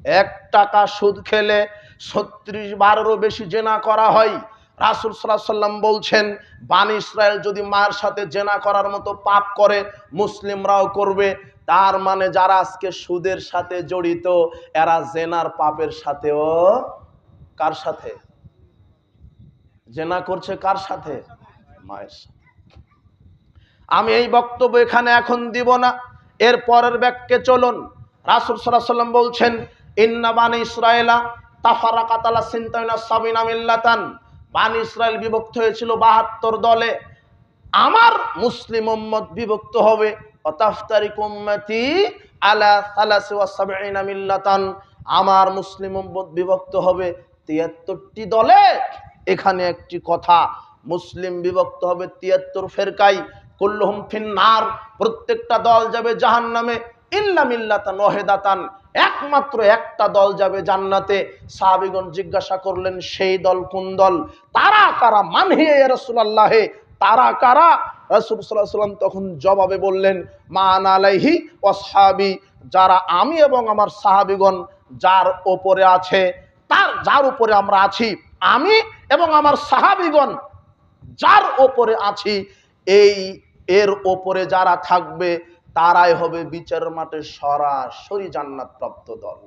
1 টাকা সুদ খেলে 36 বারেরও বেশি জেনা করা হয়। রাসূল সাল্লাল্লাহু আলাইহি ওয়াসাল্লাম বলছেন, বনি ইসরাইল যদি মায়ের সাথে জেনা করার মতো পাপ করে, মুসলিমরাও করবে। তার মানে যারা আজকে সুদের সাথে জড়িত, এরা জেনার পাপের সাথেও, কার সাথে জেনা করছে? কার সাথে? মায়ের সাথে। আমি এই বক্তব্য এখানে এখন দিব না, এর পরের বাক্যে চলুন। রাসূল সাল্লাল্লাহু আলাইহি ওয়াসাল্লাম বলছেন, ইন্না বানি ইসরাইলা তাফারাকাত আলা সিনতাইনা সাবিনা মিল্লাতান। বানি ইসরাইল বিভক্ত হয়েছিল 72 দলে। আমার মুসলিম উম্মত বিভক্ত হবে অতাফতারিক উম্মতি আলা 73 মিল্লাতান। আমার মুসলিম উম্মত বিভক্ত হবে 73টি দলে। এখানে একটি কথা, মুসলিম বিভক্ত হবে 73 ফেরকায়, কুল্লুহুম ফিন্নার, প্রত্যেকটা দল যাবে জাহান্নামে, ইল্লা মিল্লাতান ওয়াহিদাতান, একমাত্র একটা দল যাবে জান্নাতে। সাহাবীগণ জিজ্ঞাসা করলেন, সেই দল কোন দল? তারা কারা? মান হিয়া ইয়া রাসূলুল্লাহ, তারা কারা? রাসূল সাল্লাল্লাহু আলাইহি ওয়াসাল্লাম তখন জবাবে বললেন, মা আনা আলাইহি ওয়াসহাবি, যারা আমি এবং আমার সাহাবীগণ যার উপরে আছে, যার উপরে আমরা আছি, আমি এবং আমার সাহাবীগণ যার উপরে আছি, এর উপরে যারা থাকবে তারাই হবে বিচার মাঠে সরাসরি জান্নাত প্রাপ্ত দল।